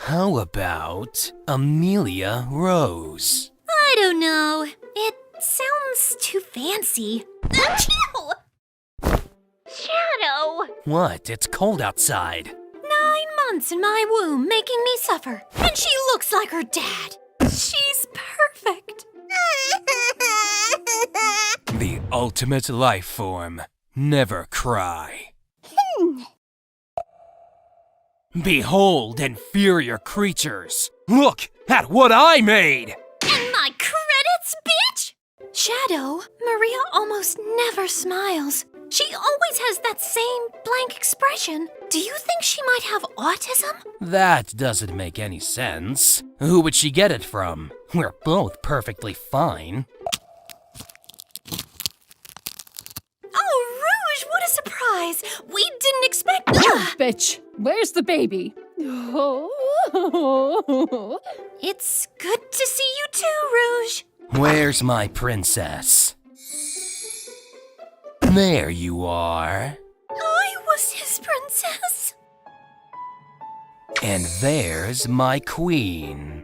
How about Amelia Rose? I don't know. It sounds too fancy. Achoo! Shadow! What? It's cold outside. 9 months in my womb making me suffer. And she looks like her dad. She's perfect. The ultimate life form. Never cry. Behold, inferior creatures! Look at what I made! And my credits, bitch! Shadow, Maria almost never smiles. She always has that same blank expression. Do you think she might have autism? That doesn't make any sense. Who would she get it from? We're both perfectly fine. Oh, Rouge, what a surprise! We didn't expect— Bitch, where's the baby? It's good to see you too, Rouge. Where's my princess? There you are. I was his princess. And there's my queen.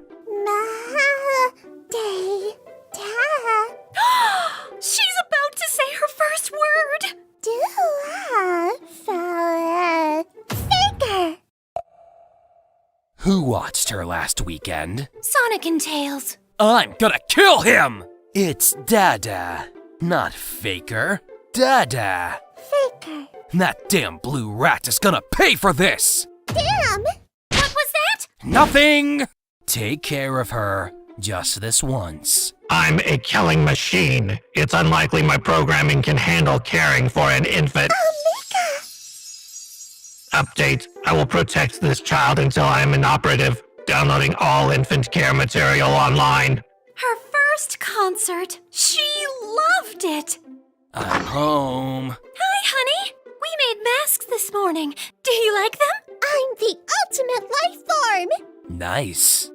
She's about to say her first word. Who watched her last weekend? Sonic and Tails. I'm gonna kill him! It's Dada, not Faker. Dada. Faker. That damn blue rat is gonna pay for this! Damn! What was that? Nothing! Take care of her, just this once. I'm a killing machine. It's unlikely my programming can handle caring for an infant. Update. I will protect this child until I am inoperative. Downloading all infant care material online. Her first concert. She loved it. I'm home. Hi, honey. We made masks this morning. Do you like them? I'm the ultimate life form! Nice.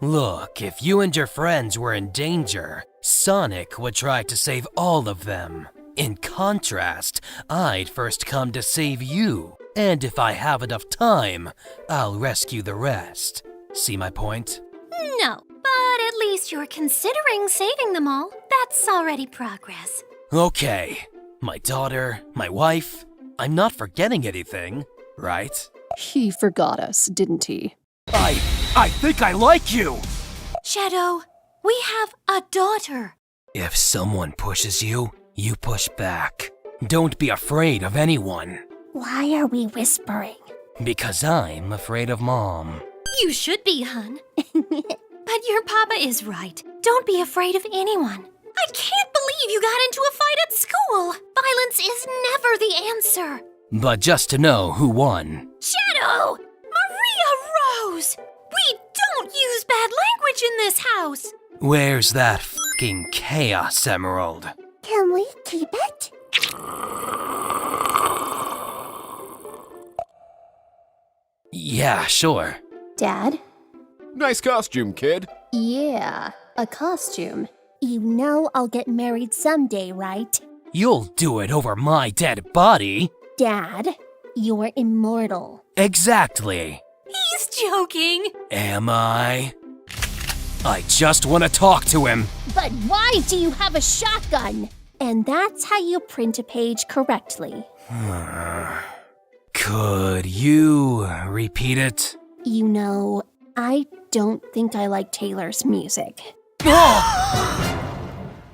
Look, if you and your friends were in danger, Sonic would try to save all of them. In contrast, I'd first come to save you. And if I have enough time, I'll rescue the rest. See my point? No, but at least you're considering saving them all. That's already progress. Okay. My daughter, my wife. I'm not forgetting anything, right? He forgot us, didn't he? I think I like you! Shadow, we have a daughter. If someone pushes you, you push back. Don't be afraid of anyone. Why are we whispering? Because I'm afraid of Mom. You should be, hun. But your papa is right. Don't be afraid of anyone. I can't believe you got into a fight at school. Violence is never the answer. But just to know who won. Shadow! Maria Rose! We don't use bad language in this house. Where's that fucking Chaos Emerald? Can we keep it? Yeah, sure. Dad? Nice costume, kid. Yeah, a costume. You know I'll get married someday, right? You'll do it over my dead body. Dad, you're immortal. Exactly. He's joking. Am I? I just want to talk to him. But why do you have a shotgun? And that's how you print a page correctly. Could you repeat it? You know, I don't think I like Taylor's music.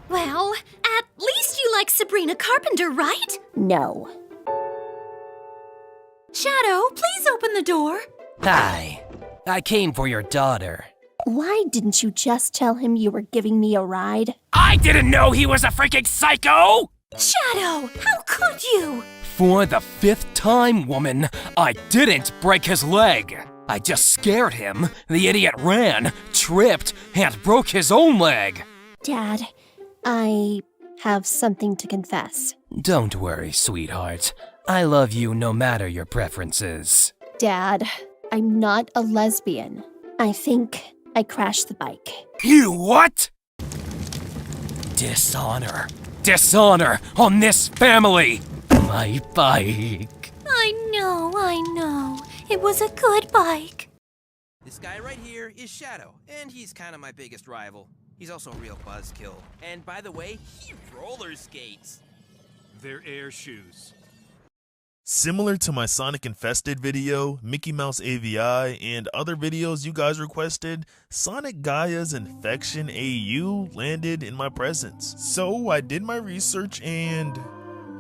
Well, at least you like Sabrina Carpenter, right? No. Shadow, please open the door. Hi. I came for your daughter. Why didn't you just tell him you were giving me a ride? I didn't know he was a freaking psycho! Shadow, how could you? For the 5th time, woman, I didn't break his leg. I just scared him. The idiot ran, tripped, and broke his own leg. Dad, I have something to confess. Don't worry, sweetheart. I love you no matter your preferences. Dad, I'm not a lesbian. I think I crashed the bike. You what? Dishonor. Dishonor on this family. My bike. I know. It was a good bike. This guy right here is Shadow, and he's kind of my biggest rival. He's also a real buzzkill. And by the way, he roller skates. They're air shoes. Similar to my Sonic Infested video, Mickey Mouse AVI, and other videos you guys requested, Sonic Gaia's Infection AU landed in my presence. So I did my research and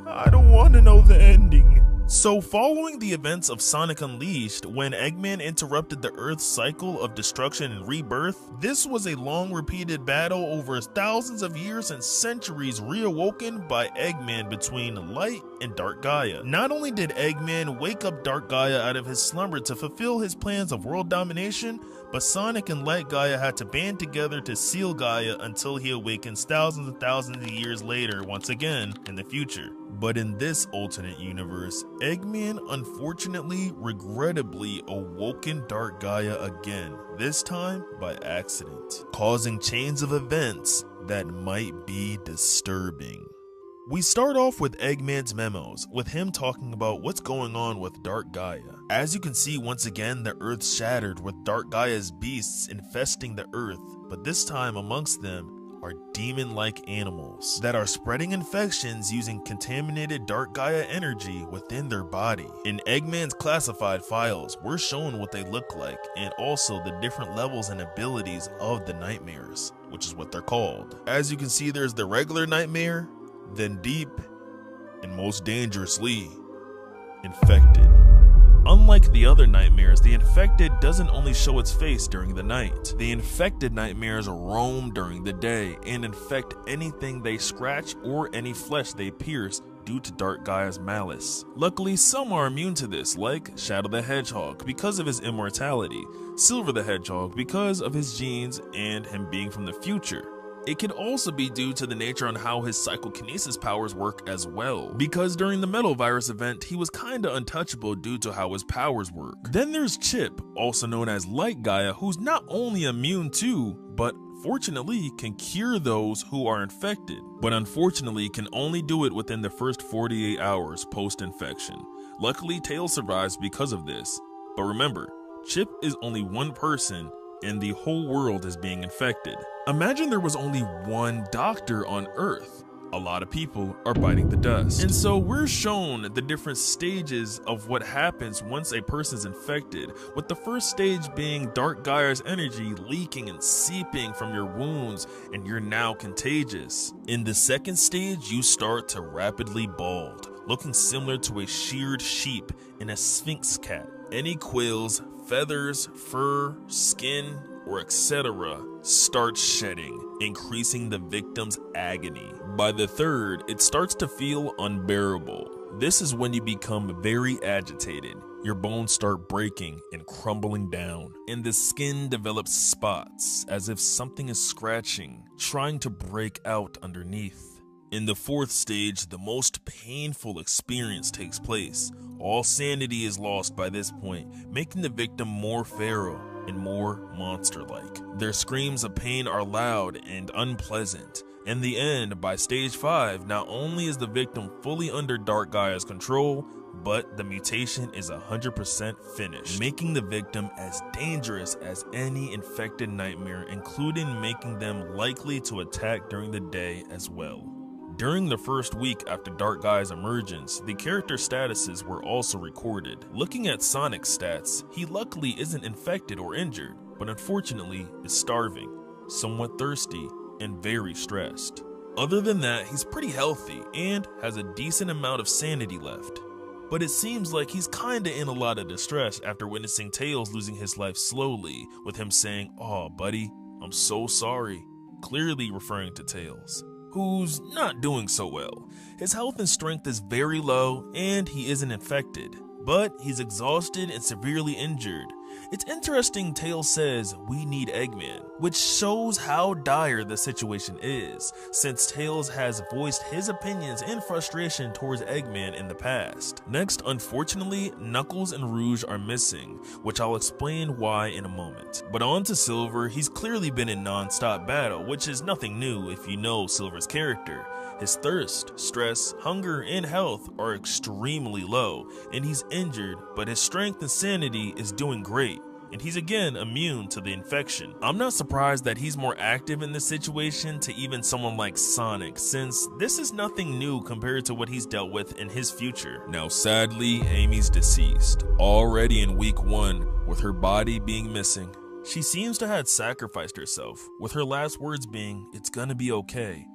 I don't want to know the ending. So following the events of Sonic Unleashed, when Eggman interrupted the Earth's cycle of destruction and rebirth, this was a long repeated battle over thousands of years and centuries reawoken by Eggman between Light and Dark Gaia. Not only did Eggman wake up Dark Gaia out of his slumber to fulfill his plans of world domination, but Sonic and Light Gaia had to band together to seal Gaia until he awakens thousands and thousands of years later once again in the future. But in this alternate universe, Eggman unfortunately, regrettably awoken Dark Gaia again, this time by accident, causing chains of events that might be disturbing. We start off with Eggman's memos, with him talking about what's going on with Dark Gaia. As you can see, once again, the Earth shattered with Dark Gaia's beasts infesting the Earth, but this time amongst them are demon-like animals that are spreading infections using contaminated Dark Gaia energy within their body. In Eggman's classified files, we're shown what they look like and also the different levels and abilities of the nightmares, which is what they're called. As you can see, there's the regular nightmare, then deep, and most dangerously, infected. Unlike the other nightmares, the infected doesn't only show its face during the night. The infected nightmares roam during the day and infect anything they scratch or any flesh they pierce due to Dark Gaia's malice. Luckily, some are immune to this, like Shadow the Hedgehog because of his immortality, Silver the Hedgehog because of his genes and him being from the future. It could also be due to the nature on how his psychokinesis powers work as well, because during the Metal Virus event, he was kinda untouchable due to how his powers work. Then there's Chip, also known as Light Gaia, who's not only immune to, but fortunately can cure those who are infected, but unfortunately can only do it within the first 48 hours post-infection. Luckily, Tails survives because of this, but remember, Chip is only one person and the whole world is being infected. Imagine there was only one doctor on Earth. A lot of people are biting the dust. And so we're shown the different stages of what happens once a person's infected, with the first stage being Dark Gaia's energy leaking and seeping from your wounds and you're now contagious. In the second stage, you start to rapidly bald, looking similar to a sheared sheep and a sphinx cat. Any quills, feathers, fur, skin, or etc. start shedding, increasing the victim's agony. By the third, it starts to feel unbearable. This is when you become very agitated. Your bones start breaking and crumbling down, and the skin develops spots as if something is scratching, trying to break out underneath. In the fourth stage, the most painful experience takes place. All sanity is lost by this point, making the victim more feral and more monster-like. Their screams of pain are loud and unpleasant. In the end, by stage 5, not only is the victim fully under Dark Gaia's control, but the mutation is 100% finished, making the victim as dangerous as any infected nightmare, including making them likely to attack during the day as well. During the first week after Dark Gaia's emergence, the character statuses were also recorded. Looking at Sonic's stats, he luckily isn't infected or injured, but unfortunately is starving, somewhat thirsty, and very stressed. Other than that, he's pretty healthy and has a decent amount of sanity left. But it seems like he's kinda in a lot of distress after witnessing Tails losing his life slowly, with him saying, "Aw, buddy, I'm so sorry," clearly referring to Tails, who's not doing so well. His health and strength is very low and he isn't infected, but he's exhausted and severely injured. It's interesting Tails says, "We need Eggman," which shows how dire the situation is, since Tails has voiced his opinions and frustration towards Eggman in the past. Next, unfortunately, Knuckles and Rouge are missing, which I'll explain why in a moment. But on to Silver. He's clearly been in non-stop battle, which is nothing new if you know Silver's character. His thirst, stress, hunger, and health are extremely low, and he's injured, but his strength and sanity is doing great. and he's again immune to the infection. I'm not surprised that he's more active in this situation to even someone like Sonic, since this is nothing new compared to what he's dealt with in his future. Now sadly, Amy's deceased, already in week 1 with her body being missing. She seems to have sacrificed herself, with her last words being, "It's gonna be okay."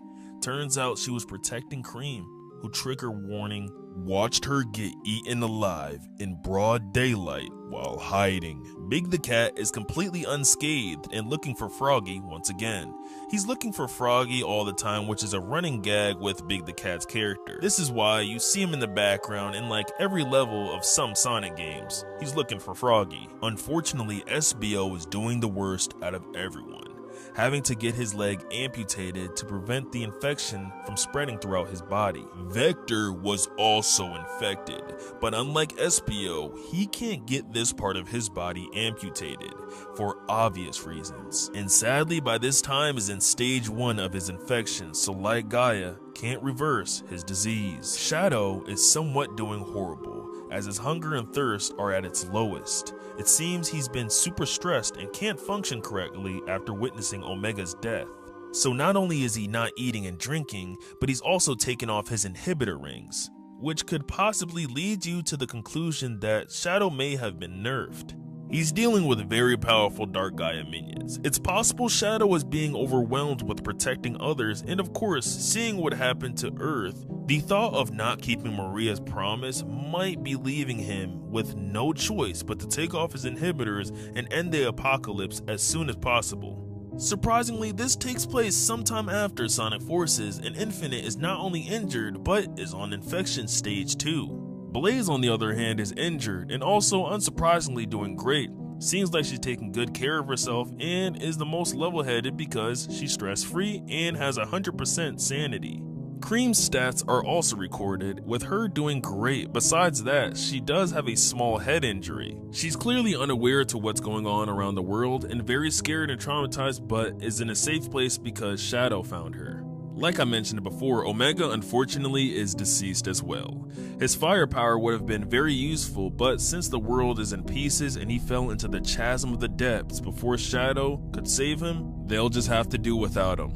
Turns out she was protecting Cream, who, trigger warning, watched her get eaten alive in broad daylight while hiding. Big the Cat is completely unscathed and looking for Froggy once again. He's looking for Froggy all the time, which is a running gag with Big the Cat's character. This is why you see him in the background in like every level of some Sonic games. He's looking for Froggy. Unfortunately, SBO is doing the worst out of everyone, having to get his leg amputated to prevent the infection from spreading throughout his body. Vector was also infected, but unlike SBO, he can't get this part of his body amputated for obvious reasons. And sadly, by this time is in stage 1 of his infection, so like Gaia, can't reverse his disease. Shadow is somewhat doing horrible, as his hunger and thirst are at its lowest. It seems he's been super stressed and can't function correctly after witnessing Omega's death. So not only is he not eating and drinking, but he's also taken off his inhibitor rings, which could possibly lead you to the conclusion that Shadow may have been nerfed. He's dealing with very powerful Dark Gaia minions. It's possible Shadow is being overwhelmed with protecting others, and of course, seeing what happened to Earth, the thought of not keeping Maria's promise might be leaving him with no choice but to take off his inhibitors and end the apocalypse as soon as possible. Surprisingly, this takes place sometime after Sonic Forces, and Infinite is not only injured, but is on infection stage 2. Blaze, on the other hand, is injured and also unsurprisingly doing great. Seems like she's taking good care of herself and is the most level-headed because she's stress-free and has 100% sanity. Cream's stats are also recorded, with her doing great. Besides that, she does have a small head injury. She's clearly unaware to what's going on around the world and very scared and traumatized, but is in a safe place because Shadow found her. Like I mentioned before, Omega unfortunately is deceased as well. His firepower would have been very useful, but since the world is in pieces and he fell into the chasm of the depths before Shadow could save him, they'll just have to do without him.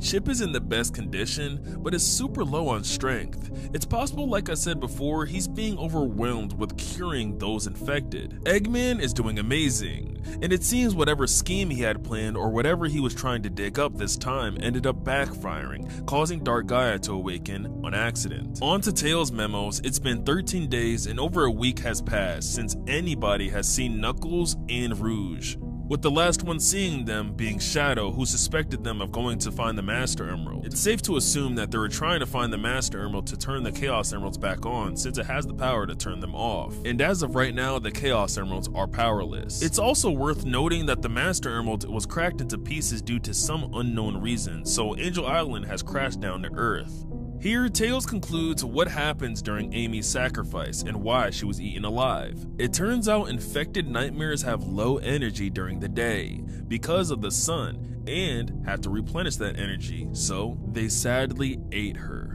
Chip is in the best condition, but is super low on strength. It's possible, like I said before, he's being overwhelmed with curing those infected. Eggman is doing amazing, and it seems whatever scheme he had planned or whatever he was trying to dig up this time ended up backfiring, causing Dark Gaia to awaken on accident. On to Tails' memos, it's been 13 days and over a week has passed since anybody has seen Knuckles and Rouge, with the last one seeing them being Shadow, who suspected them of going to find the Master Emerald. It's safe to assume that they were trying to find the Master Emerald to turn the Chaos Emeralds back on, since it has the power to turn them off. And as of right now, the Chaos Emeralds are powerless. It's also worth noting that the Master Emerald was cracked into pieces due to some unknown reason, so Angel Island has crashed down to Earth. Here, Tails concludes what happens during Amy's sacrifice and why she was eaten alive. It turns out infected nightmares have low energy during the day because of the sun and have to replenish that energy, so they sadly ate her.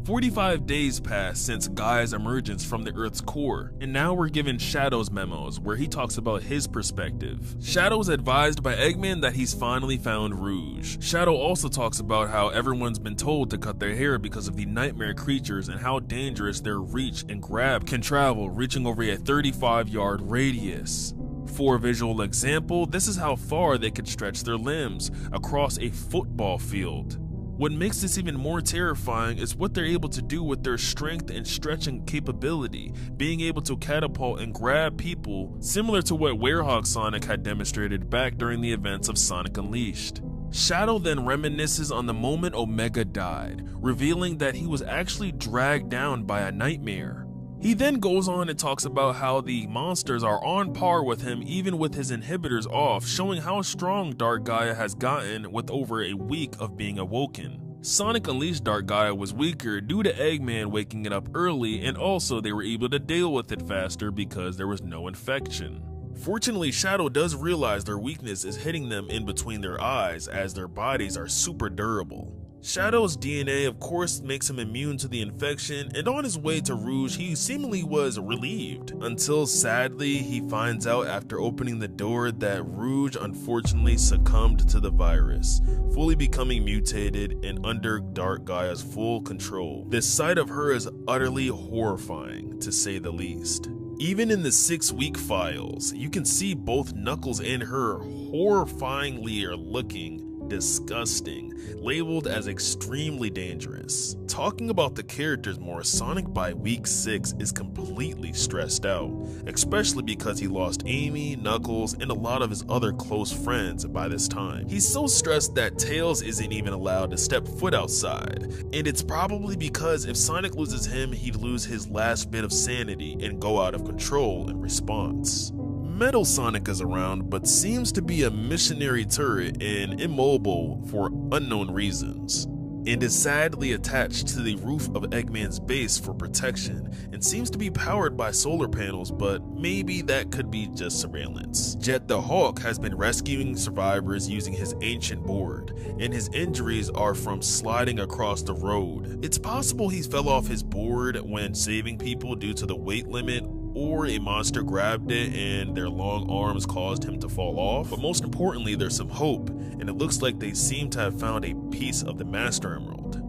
45 days passed since Gaia's emergence from the Earth's core, and now we're given Shadow's memos where he talks about his perspective. Shadow's advised by Eggman that he's finally found Rouge. Shadow also talks about how everyone's been told to cut their hair because of the nightmare creatures and how dangerous their reach and grab can travel, reaching over a 35-yard radius. For a visual example, this is how far they could stretch their limbs, across a football field. What makes this even more terrifying is what they're able to do with their strength and stretching capability, being able to catapult and grab people, similar to what Werehog Sonic had demonstrated back during the events of Sonic Unleashed. Shadow then reminisces on the moment Omega died, revealing that he was actually dragged down by a nightmare. He then goes on and talks about how the monsters are on par with him even with his inhibitors off, showing how strong Dark Gaia has gotten with over a week of being awoken. Sonic Unleashed Dark Gaia was weaker due to Eggman waking it up early, and also they were able to deal with it faster because there was no infection. Fortunately, Shadow does realize their weakness is hitting them in between their eyes as their bodies are super durable. Shadow's DNA of course makes him immune to the infection, and on his way to Rouge he seemingly was relieved, until sadly he finds out after opening the door that Rouge unfortunately succumbed to the virus, fully becoming mutated and under Dark Gaia's full control. The sight of her is utterly horrifying, to say the least. Even in the 6-week files, you can see both Knuckles and her horrifyingly are looking disgusting, labeled as extremely dangerous. Talking about the characters more, Sonic by week 6 is completely stressed out, especially because he lost Amy, Knuckles, and a lot of his other close friends by this time. He's so stressed that Tails isn't even allowed to step foot outside, and it's probably because if Sonic loses him, he'd lose his last bit of sanity and go out of control in response. Metal Sonic is around, but seems to be a missionary turret and immobile for unknown reasons, and is sadly attached to the roof of Eggman's base for protection, and seems to be powered by solar panels, but maybe that could be just surveillance. Jet the Hawk has been rescuing survivors using his ancient board, and his injuries are from sliding across the road. It's possible he fell off his board when saving people due to the weight limit, or a monster grabbed it and their long arms caused him to fall off. But most importantly, there's some hope, and it looks like they seem to have found a piece of the Master Emerald.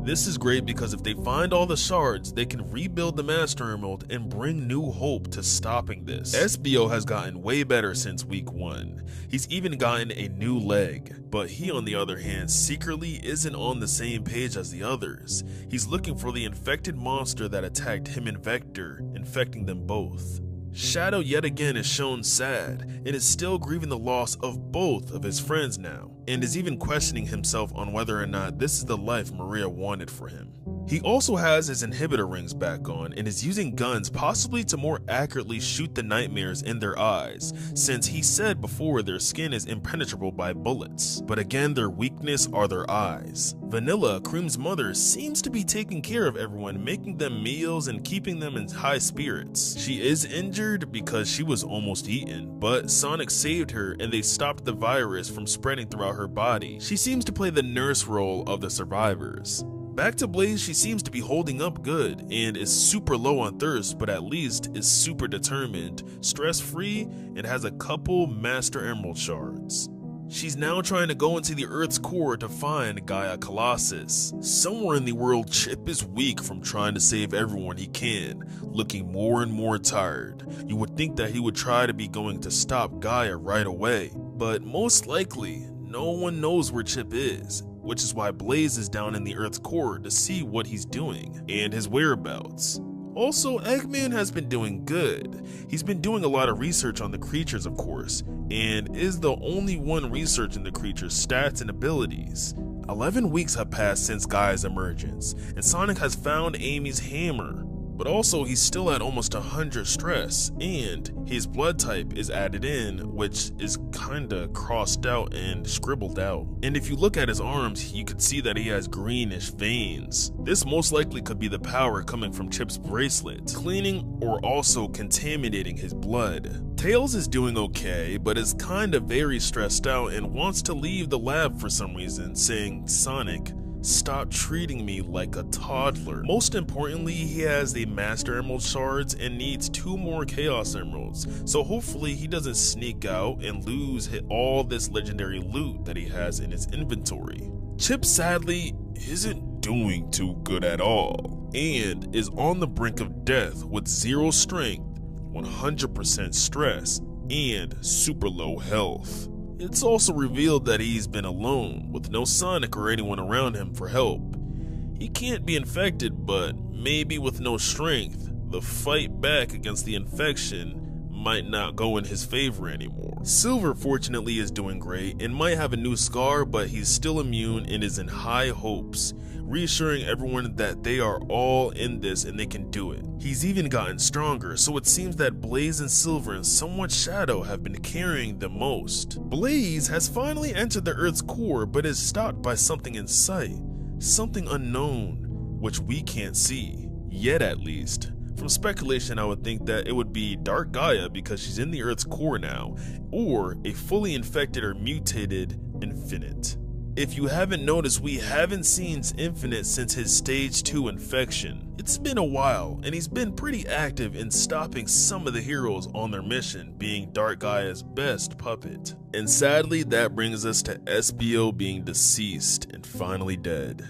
This is great because if they find all the shards, they can rebuild the Master Emerald and bring new hope to stopping this. SBO has gotten way better since week 1. He's even gotten a new leg, but he on the other hand secretly isn't on the same page as the others. He's looking for the infected monster that attacked him and Vector, infecting them both. Shadow yet again is shown sad, and is still grieving the loss of both of his friends now, and is even questioning himself on whether or not this is the life Maria wanted for him. He also has his inhibitor rings back on and is using guns possibly to more accurately shoot the nightmares in their eyes, since he said before their skin is impenetrable by bullets, but again their weakness are their eyes. Vanilla, Cream's mother, seems to be taking care of everyone, making them meals and keeping them in high spirits. She is injured because she was almost eaten, but Sonic saved her and they stopped the virus from spreading throughout her body. She seems to play the nurse role of the survivors. Back to Blaze, she seems to be holding up good and is super low on thirst, but at least is super determined, stress-free, and has a couple Master Emerald shards. She's now trying to go into the Earth's core to find Gaia Colossus. Somewhere in the world, Chip is weak from trying to save everyone he can, looking more and more tired. You would think that he would try to be going to stop Gaia right away, but most likely, no one knows where Chip is, which is why Blaze is down in the Earth's core to see what he's doing and his whereabouts. Also, Eggman has been doing good. He's been doing a lot of research on the creatures, of course, and is the only one researching the creatures' stats and abilities. 11 weeks have passed since Gaia's emergence, and Sonic has found Amy's hammer, but also he's still at almost 100 stress, and his blood type is added in, which is kinda crossed out and scribbled out. And if you look at his arms, you can see that he has greenish veins. This most likely could be the power coming from Chip's bracelet, cleaning or also contaminating his blood. Tails is doing okay, but is kinda very stressed out and wants to leave the lab for some reason, saying, "Sonic, stop treating me like a toddler." Most importantly, he has the Master Emerald shards and needs 2 more Chaos Emeralds, so hopefully he doesn't sneak out and lose all this legendary loot that he has in his inventory. Chip sadly isn't doing too good at all, and is on the brink of death with 0 strength, 100% stress, and super low health. It's also revealed that he's been alone, with no Sonic or anyone around him for help. He can't be infected, but maybe with no strength, the fight back against the infection might not go in his favor anymore. Silver fortunately is doing great and might have a new scar, but he's still immune and is in high hopes, reassuring everyone that they are all in this and they can do it. He's even gotten stronger, so it seems that Blaze and Silver and somewhat Shadow have been carrying the most. Blaze has finally entered the Earth's core, but is stopped by something in sight, something unknown, which we can't see, yet at least. From speculation, I would think that it would be Dark Gaia because she's in the Earth's core now, or a fully infected or mutated Infinite. If you haven't noticed, we haven't seen Infinite since his stage 2 infection. It's been a while, and he's been pretty active in stopping some of the heroes on their mission, being Dark Gaia's best puppet. And sadly, that brings us to SBO being deceased and finally dead.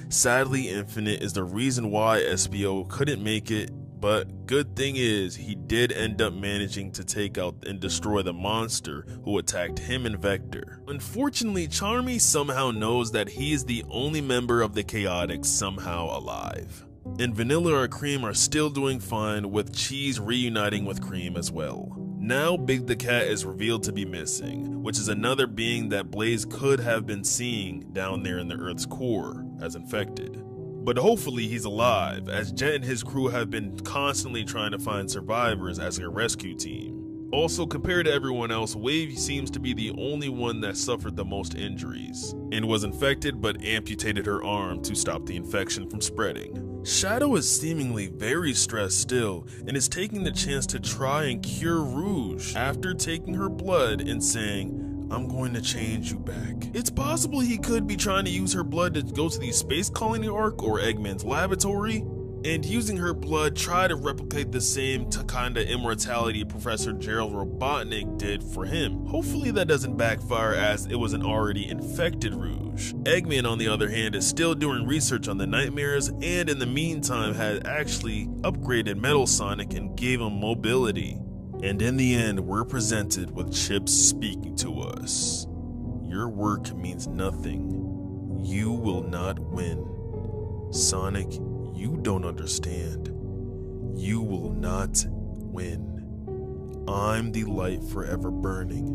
Sadly, Infinite is the reason why SBO couldn't make it, but good thing is he did end up managing to take out and destroy the monster who attacked him and Vector. Unfortunately, Charmy somehow knows that he is the only member of the Chaotix somehow alive. And Vanilla or Cream are still doing fine, with Cheese reuniting with Cream as well. Now Big the Cat is revealed to be missing, which is another being that Blaze could have been seeing down there in the Earth's core as infected. But hopefully he's alive, as Jet and his crew have been constantly trying to find survivors as a rescue team. Also, compared to everyone else, Wave seems to be the only one that suffered the most injuries, and was infected but amputated her arm to stop the infection from spreading. Shadow is seemingly very stressed still, and is taking the chance to try and cure Rouge after taking her blood and saying, "I'm going to change you back." It's possible he could be trying to use her blood to go to the space colony arc or Eggman's laboratory, and using her blood try to replicate the same kinda immortality Professor Gerald Robotnik did for him. Hopefully that doesn't backfire, as it was an already infected Rouge. Eggman, on the other hand, is still doing research on the nightmares, and in the meantime had actually upgraded Metal Sonic and gave him mobility. And in the end, we're presented with Chips speaking to us. "Your work means nothing. You will not win. Sonic, you don't understand. You will not win. I'm the light forever burning."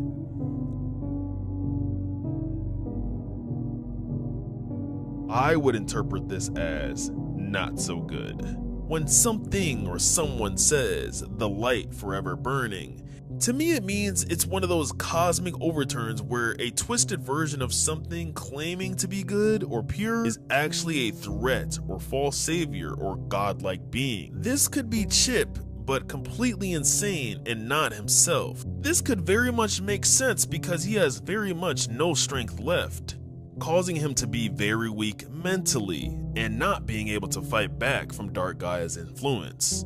I would interpret this as not so good. When something or someone says, "the light forever burning," to me it means it's one of those cosmic overturns where a twisted version of something claiming to be good or pure is actually a threat or false savior or godlike being. This could be Chip, but completely insane and not himself. This could very much make sense because he has very much no strength left, causing him to be very weak mentally and not being able to fight back from Dark Gaia's influence.